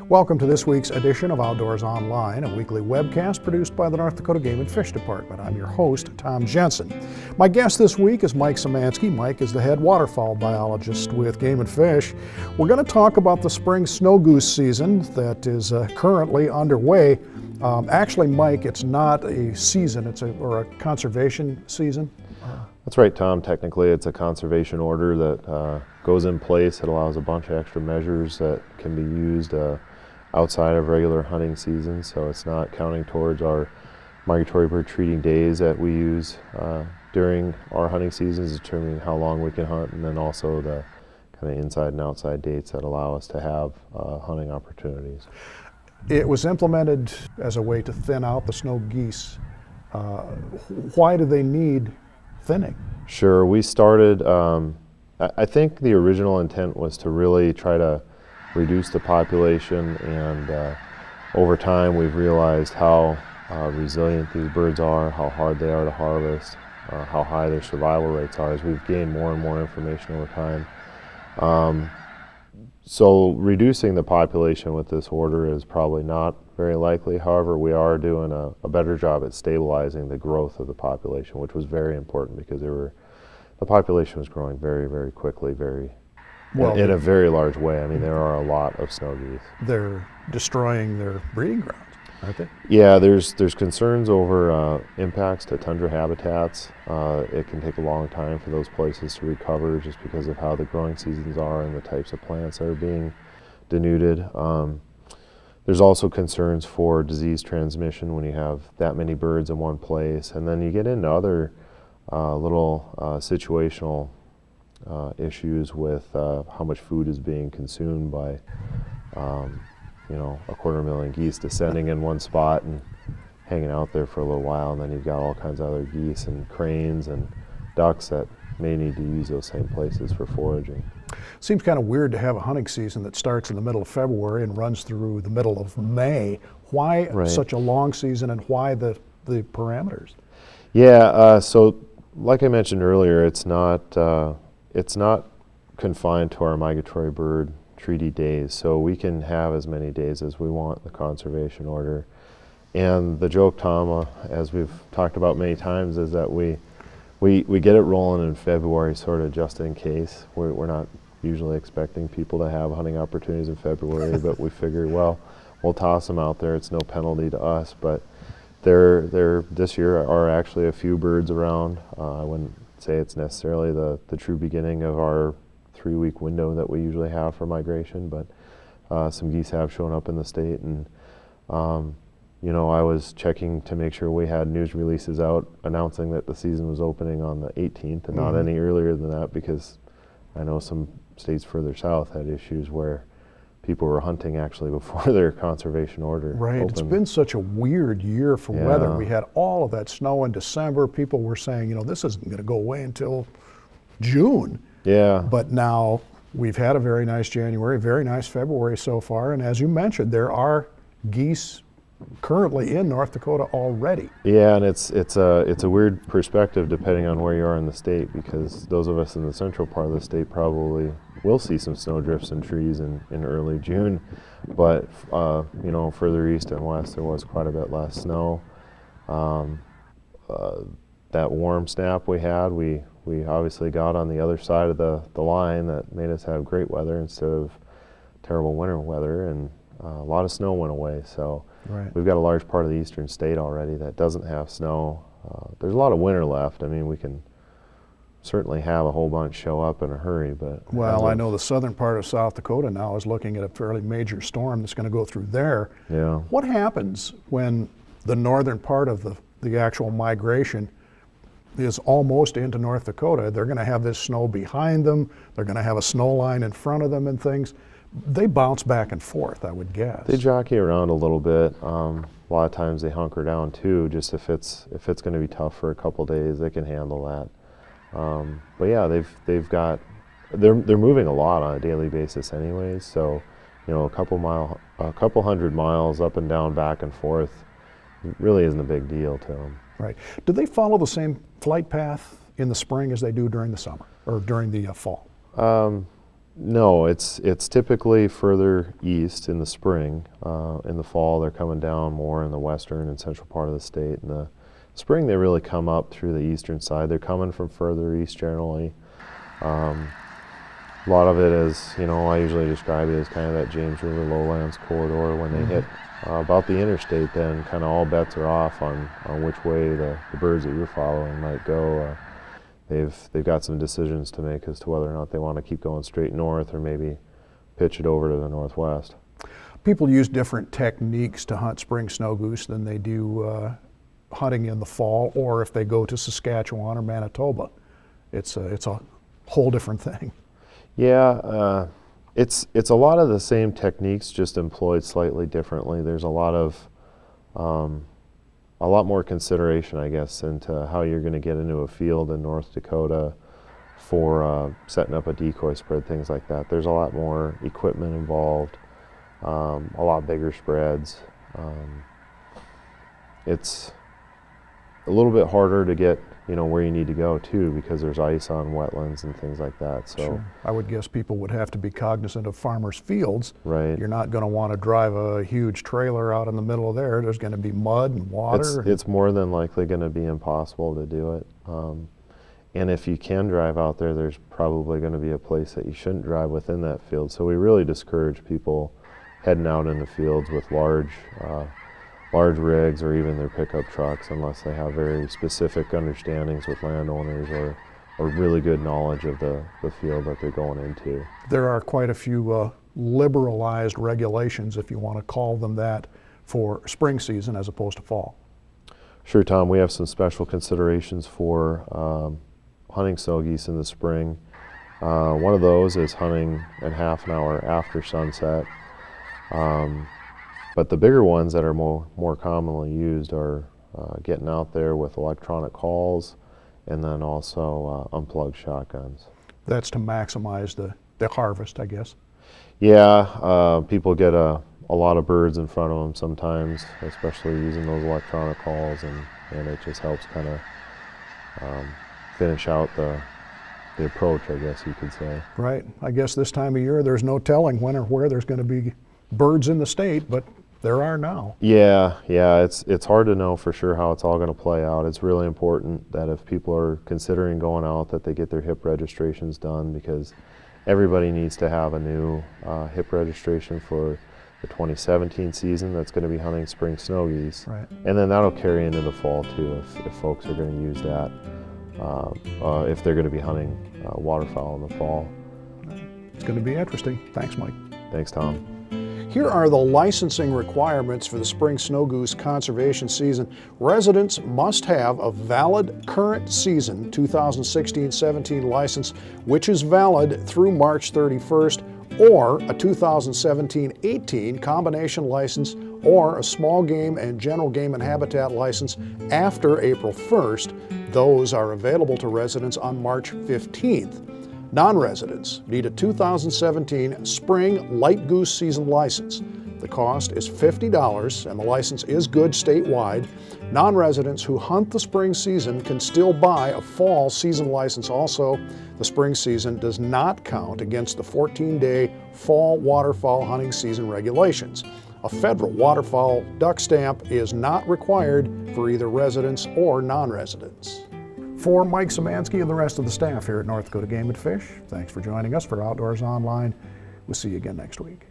Welcome to this week's edition of Outdoors Online, a weekly webcast produced by the North Dakota Game and Fish Department. I'm your host, Tom Jensen. My guest this week is Mike Szymanski. Mike is the head waterfowl biologist with Game and Fish. We're going to talk about the spring snow goose season that is currently underway. Actually, Mike, it's not a season, it's a conservation season. That's right, Tom. Technically, it's a conservation order that goes in place. It allows a bunch of extra measures that can be used outside of regular hunting season. So it's not counting towards our migratory bird treating days that we use during our hunting seasons, determining how long we can hunt, and then also the kind of inside and outside dates that allow us to have hunting opportunities. It was implemented as a way to thin out the snow geese. Why do they need thinning? Sure, we started, I think the original intent was to really try to reduce the population, and over time we've realized how resilient these birds are, how hard they are to harvest, how high their survival rates are as we've gained more and more information over time. So reducing the population with this order is probably not very likely. However, we are doing a better job at stabilizing the growth of the population, which was very important because the population was growing very, very quickly, in a very large way. I mean, there are a lot of snow geese. They're destroying their breeding grounds, aren't they? Yeah, there's concerns over impacts to tundra habitats. It can take a long time for those places to recover just because of how the growing seasons are and the types of plants that are being denuded. There's also concerns for disease transmission when you have that many birds in one place, and then you get into other little situational issues with how much food is being consumed by 250,000 geese descending in one spot and hanging out there for a little while, and then you've got all kinds of other geese and cranes and ducks that may need to use those same places for foraging. Seems kind of weird to have a hunting season that starts in the middle of February and runs through the middle of May. Why such a long season, and why the parameters? Yeah, so like I mentioned earlier, it's not confined to our migratory bird treaty days, so we can have as many days as we want in the conservation order. And the joke, Tom, as we've talked about many times, is that we get it rolling in February sort of just in case. We're not usually expecting people to have hunting opportunities in February, but we figure, well, we'll toss them out there. It's no penalty to us, but there this year are actually a few birds around. I wouldn't say it's necessarily the true beginning of our 3-week window that we usually have for migration, but some geese have shown up in the state, and I was checking to make sure we had news releases out announcing that the season was opening on the 18th and not any earlier than that, because I know some states further south had issues where people were hunting actually before their conservation order opened. It's been such a weird year for weather. We had all of that snow in December. People were saying, this isn't going to go away until June. Yeah. But now we've had a very nice January, very nice February so far, and as you mentioned, there are geese currently in North Dakota already. Yeah, and it's a weird perspective depending on where you are in the state, because those of us in the central part of the state probably will see some snowdrifts and trees in early June, but further east and west there was quite a bit less snow. That warm snap we had, we obviously got on the other side of the line that made us have great weather instead of terrible winter weather, and a lot of snow went away. So we've got a large part of the eastern state already that doesn't have snow. There's a lot of winter left. I mean, we can certainly have a whole bunch show up in a hurry, but I know the southern part of South Dakota now is looking at a fairly major storm that's going to go through there. Yeah. What happens when the northern part of the actual migration is almost into North Dakota? They're going to have this snow behind them. They're going to have a snow line in front of them and things. They bounce back and forth, I would guess. They jockey around a little bit. A lot of times they hunker down too, just if it's going to be tough for a couple days, they can handle that. But yeah, they're moving a lot on a daily basis anyways. So, a couple hundred miles up and down, back and forth, really isn't a big deal to them. Right. Do they follow the same flight path in the spring as they do during the summer or during the fall? No, it's typically further east in the spring. In the fall, they're coming down more in the western and central part of the state. In the spring, they really come up through the eastern side. They're coming from further east generally. A lot of it is, I usually describe it as kind of that James River lowlands corridor. When they hit about the interstate, then kind of all bets are off on which way the birds that you're following might go. They've got some decisions to make as to whether or not they want to keep going straight north or maybe pitch it over to the northwest. People use different techniques to hunt spring snow goose than they do hunting in the fall, or if they go to Saskatchewan or Manitoba. It's a whole different thing. Yeah, it's a lot of the same techniques, just employed slightly differently. There's a lot more consideration, I guess, into how you're going to get into a field in North Dakota for setting up a decoy spread, things like that. There's a lot more equipment involved, a lot bigger spreads. It's a little bit harder to get where you need to go too, because there's ice on wetlands and things like that. So sure. I would guess people would have to be cognizant of farmers' fields. Right. You're not going to want to drive a huge trailer out in the middle of there. There's going to be mud and water. It's more than likely going to be impossible to do it. And if you can drive out there, there's probably going to be a place that you shouldn't drive within that field. So we really discourage people heading out into fields with large rigs or even their pickup trucks, unless they have very specific understandings with landowners or really good knowledge of the field that they're going into. There are quite a few liberalized regulations, if you want to call them that, for spring season as opposed to fall. Sure, Tom. We have some special considerations for hunting snow geese in the spring. One of those is hunting at half an hour after sunset. But the bigger ones that are more commonly used are getting out there with electronic calls and then also unplugged shotguns. That's to maximize the harvest, I guess. Yeah, people get a lot of birds in front of them sometimes, especially using those electronic calls, and it just helps kind of finish out the approach, I guess you could say. Right. I guess this time of year there's no telling when or where there's going to be birds in the state, but there are now. Yeah, it's hard to know for sure how it's all going to play out. It's really important that if people are considering going out, that they get their HIP registrations done, because everybody needs to have a new HIP registration for the 2017 season that's going to be hunting spring snow geese. Right. And then that'll carry into the fall too, if folks are going to use that, if they're going to be hunting waterfowl in the fall. It's going to be interesting. Thanks, Mike. Thanks, Tom. Here are the licensing requirements for the spring snow goose conservation season. Residents must have a valid current season 2016-17 license, which is valid through March 31st, or a 2017-18 combination license, or a small game and general game and habitat license after April 1st. Those are available to residents on March 15th. Non-residents need a 2017 spring light goose season license. The cost is $50 and the license is good statewide. Non-residents who hunt the spring season can still buy a fall season license also. The spring season does not count against the 14-day fall waterfowl hunting season regulations. A federal waterfowl duck stamp is not required for either residents or non-residents. For Mike Szymanski and the rest of the staff here at North Dakota Game and Fish, thanks for joining us for Outdoors Online. We'll see you again next week.